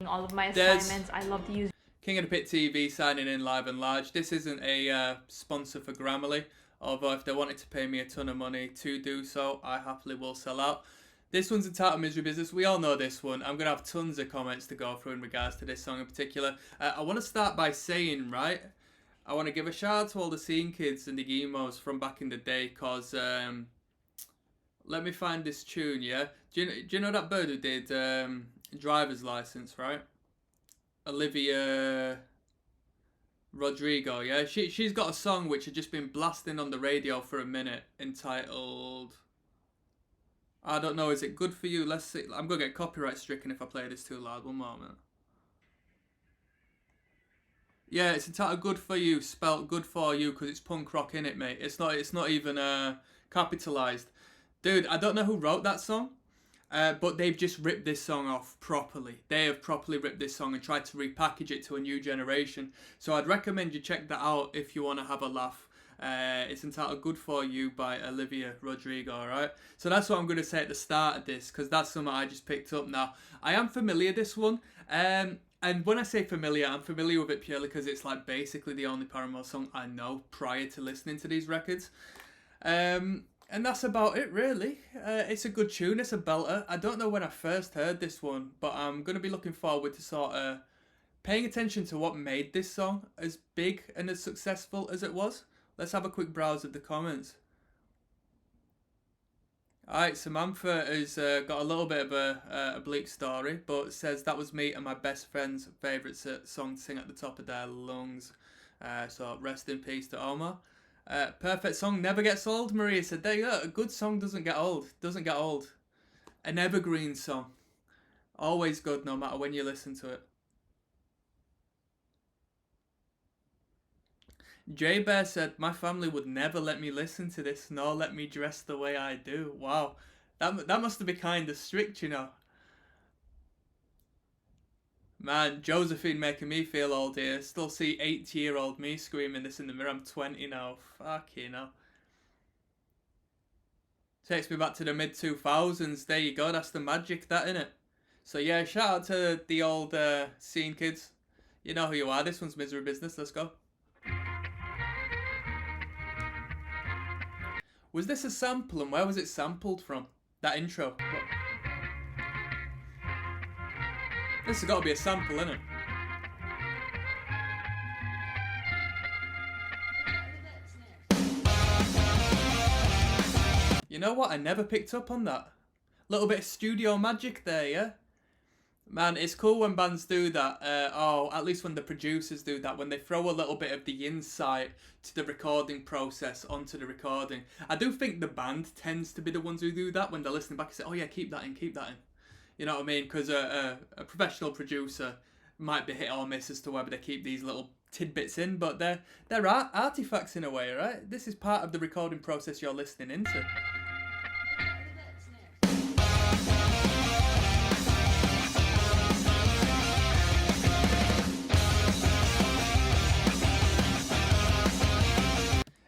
all of my assignments. I love to use King of the Pit TV signing in live and large. This isn't a sponsor for Grammarly, although if they wanted to pay me a ton of money to do so, I happily will sell out. This one's entitled Misery Business. We all know this one. I'm going to have tons of comments to go through in regards to this song in particular. I want to start by saying, right, I want to give a shout out to all the scene kids and the emos from back in the day, because let me find this tune, yeah? Do you know that bird who did Driver's License, right? Olivia Rodrigo, yeah? She's got a song which had just been blasting on the radio for a minute entitled... I don't know, is it Good For You? Let's see. I'm going to get copyright stricken if I play this too loud. One moment. Yeah, it's entitled Good For You, spelt Good For You, because it's punk rock in it, mate. It's not even capitalised. Dude, I don't know who wrote that song, but they've just ripped this song off properly. They have properly ripped this song and tried to repackage it to a new generation. So I'd recommend you check that out if you want to have a laugh. It's entitled Good For You by Olivia Rodrigo, alright? So that's what I'm going to say at the start of this, because that's something I just picked up now. I am familiar with this one, and when I say familiar, I'm familiar with it purely because it's like basically the only Paramore song I know prior to listening to these records. And that's about it, really. It's a good tune, it's a belter. I don't know when I first heard this one, but I'm going to be looking forward to sort of paying attention to what made this song as big and as successful as it was. Let's have a quick browse of the comments. Alright, Samantha has got a little bit of a bleak story, but says that was me and my best friend's favourite song to sing at the top of their lungs. So rest in peace to Omar. Perfect song, never gets old, Maria said. There you go, a good song doesn't get old. Doesn't get old. An evergreen song. Always good no matter when you listen to it. Jay Bear said, my family would never let me listen to this, nor let me dress the way I do. Wow. That must have been kind of strict, you know. Man, Josephine making me feel old here. Still see 80-year-old me screaming this in the mirror. I'm 20 now. Fuck you know. Takes me back to the mid-2000s. There you go. That's the magic, that, innit? So yeah, shout out to the old scene kids. You know who you are. This one's Misery Business. Let's go. Was this a sample, and where was it sampled from? That intro. This has got to be a sample, innit? You know what? I never picked up on that. Little bit of studio magic there, yeah? Man, it's cool when bands do that, at least when the producers do that, when they throw a little bit of the insight to the recording process onto the recording. I do think the band tends to be the ones who do that when they're listening back and say, oh yeah, keep that in, keep that in. You know what I mean? Because a professional producer might be hit or miss as to whether they keep these little tidbits in, but they're artifacts in a way, right? This is part of the recording process you're listening into.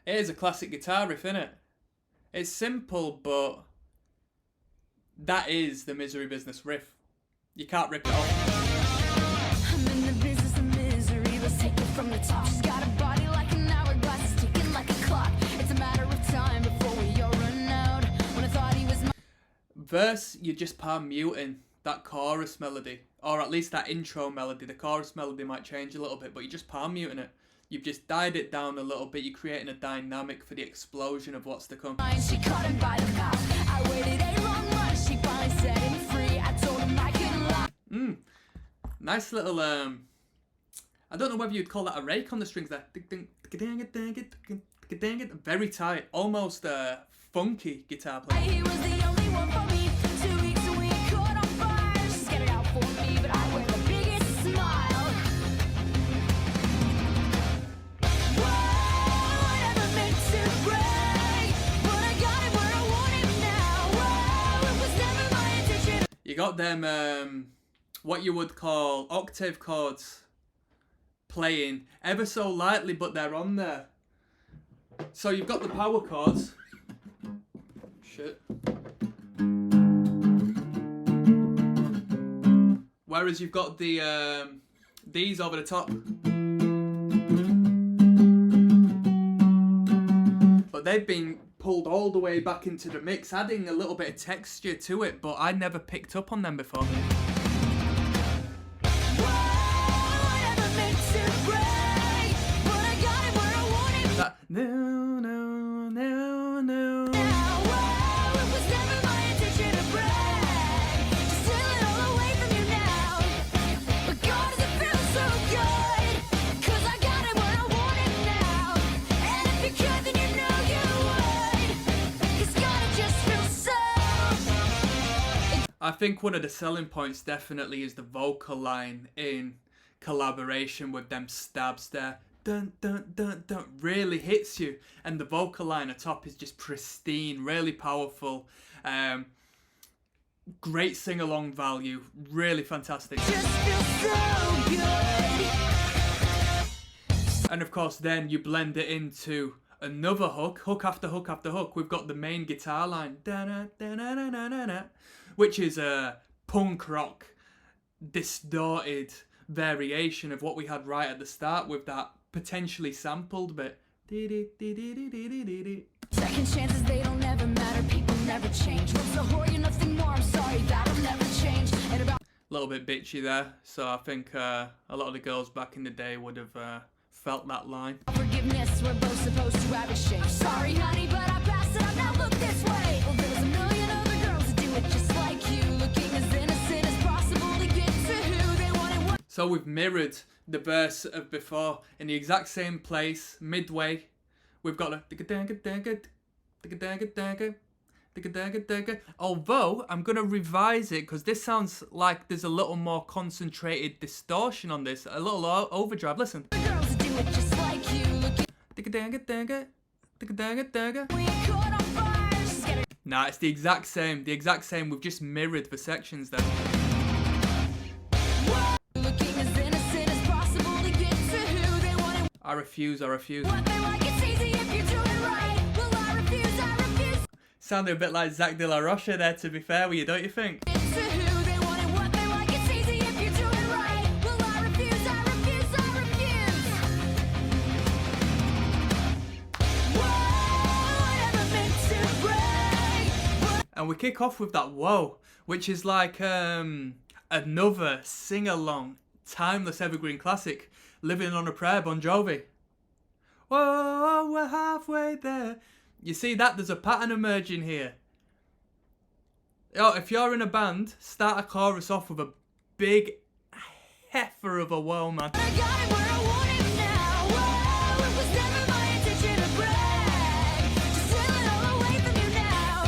It is a classic guitar riff, isn't it? It's simple, but that is the Misery Business riff. You can't rip it off. I'm in the business of misery. Let's take it from the top. She's got a body like an hourglass, it's ticking like a clock. It's a matter of time before we all run out. When I thought he was my verse, you're just palm muting that chorus melody, or at least that intro melody. The chorus melody might change a little bit, but you're just palm muting it. You've just died it down a little bit. You're creating a dynamic for the explosion of what's to come. She caught him by the mouth. I waited a long run. She finally set him free. I told him I couldn't lie. Nice little I don't know whether you'd call that a rake on the strings there. Very tight, almost funky guitar playing. He was the only one for me. 2 weeks and we caught on fire. She's got it out for me, but I wear the biggest smile. You got them, what you would call octave chords playing ever so lightly, but they're on there. So you've got the power chords. Whereas you've got the these over the top. But they've been pulled all the way back into the mix, adding a little bit of texture to it, but I never picked up on them before. That, no, no, no, no. I think one of the selling points definitely is the vocal line in collaboration with them stabs there. Dun, dun, dun, dun, really hits you. And the vocal line atop is just pristine, really powerful. Great sing-along value, really fantastic. Just feels so good. And of course then you blend it into another hook, hook after hook after hook. We've got the main guitar line, which is a punk rock distorted variation of what we had right at the start with that potentially sampled bit. Second chances, they don't ever matter. People never change. What's a whore? You're nothing more. I'm sorry, that'll never change. And about A little bit bitchy there, so I think a lot of the girls back in the day would have felt that line. forgiveness, we're both supposed to have exchange. Sorry, honey, but I passed it up. Now look this way. Well, there's a million other girls that do it just like you, looking as innocent as possible to get to who they wanted. So we've mirrored the verse of before in the exact same place, midway. We've got a although I'm going to revise it because this sounds like there's a little more concentrated distortion on this, a little overdrive. Listen. Girls that do it just like you, looking we ain't caught on fire. Just get it. Nah, it's the exact same. We've just mirrored the sections there. Looking as innocent as possible to get to who they wanted. I refuse. What they like, it's easy if you do it right. Well, I refuse. Sounded a bit like Zach De La Rocha there, to be fair with you, don't you think? Get to who they wanted. What they like, it's easy if you do it right. Well, I refuse. Whoa, I never meant to break. And we kick off with that whoa, which is like another sing-along, timeless evergreen classic, Living on a Prayer, Bon Jovi. Whoa, we're halfway there. You see that? There's a pattern emerging here. Oh, if you're in a band, start a chorus off with a big heifer of a whoa, man. I got it where I want it now. Whoa, it was never my intention to brag. Just steal it all away from you now.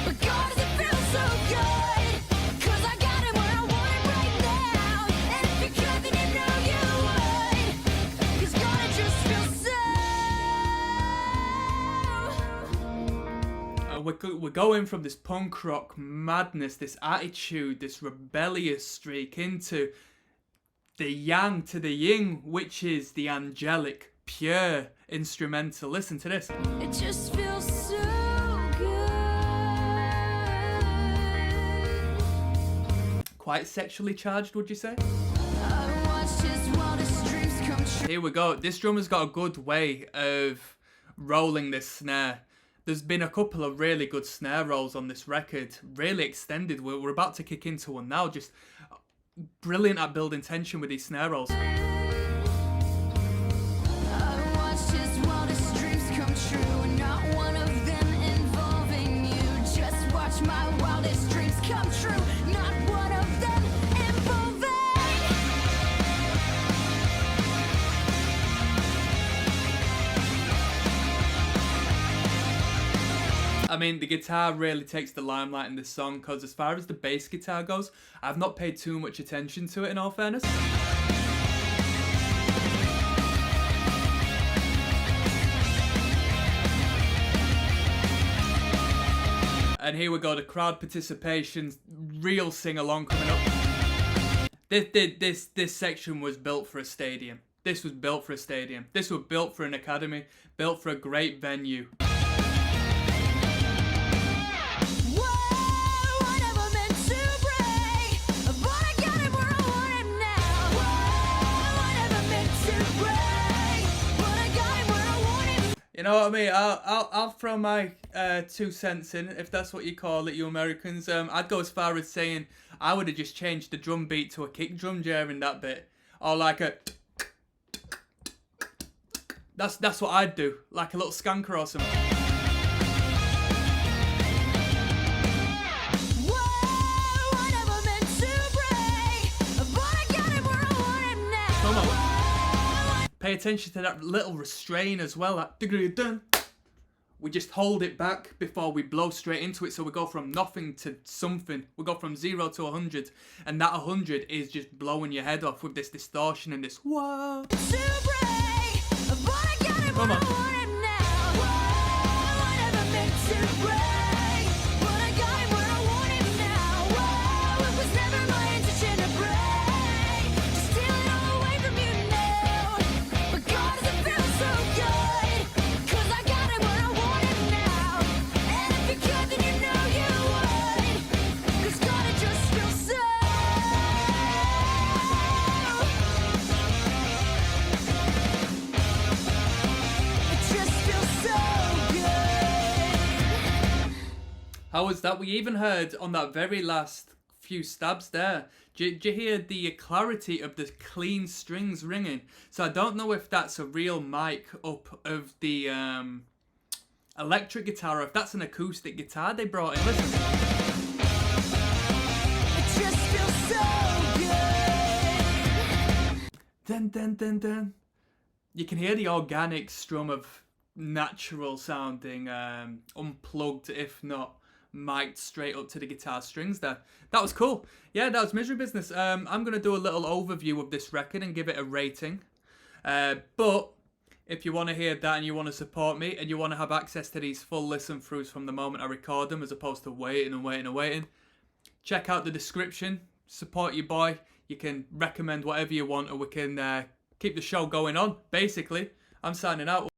But God, does it feel so good? 'Cause I got it where I want it right now. And if you could, then you know you would. 'Cause God, it just feels so. We're going from this punk rock madness, this attitude, this rebellious streak into the yang to the yin, which is the angelic, pure instrumental. Listen to this. It just feels so good. Quite sexually charged, would you say? I watched his wildest dreams come true. Here we go. This drummer's got a good way of rolling this snare. There's been a couple of really good snare rolls on this record, really extended. We're about to kick into one now. Just brilliant at building tension with these snare rolls. I watched his wildest dreams come true, and not one of them involving you. Just watch my wildest dreams come true, not one of them involving. I mean, the guitar really takes the limelight in this song because as far as the bass guitar goes, I've not paid too much attention to it in all fairness. And here we go, the crowd participation, real sing-along coming up. This section was built for a stadium. This was built for a stadium. This was built for an academy, built for a great venue. Whoa, I never meant to break, but I got it where know what I mean? I'll throw my 2 cents in, if that's what you call it, you Americans. I'd go as far as saying I would have just changed the drum beat to a kick drum during that bit, or like a. That's what I'd do, like a little skanker or something. Come on. Pay attention to that little restrain as well. That dun. We just hold it back before we blow straight into it, so we go from nothing to something. We go from 0 to 100, and that 100 is just blowing your head off with this distortion and this whoa. Come on. How was that? We even heard on that very last few stabs there. Did you hear the clarity of the clean strings ringing? So I don't know if that's a real mic up of the electric guitar, or if that's an acoustic guitar they brought in. Listen. It just feels so good. Dun. You can hear the organic strum of natural sounding, unplugged, if not mic'd straight up to the guitar strings there. That was cool. Yeah, that was Misery Business. I'm going to do a little overview of this record and give it a rating. But if you want to hear that and you want to support me and you want to have access to these full listen throughs from the moment I record them, as opposed to waiting, check out the description. Support your boy. You can recommend whatever you want, or we can keep the show going on. Basically, I'm signing out.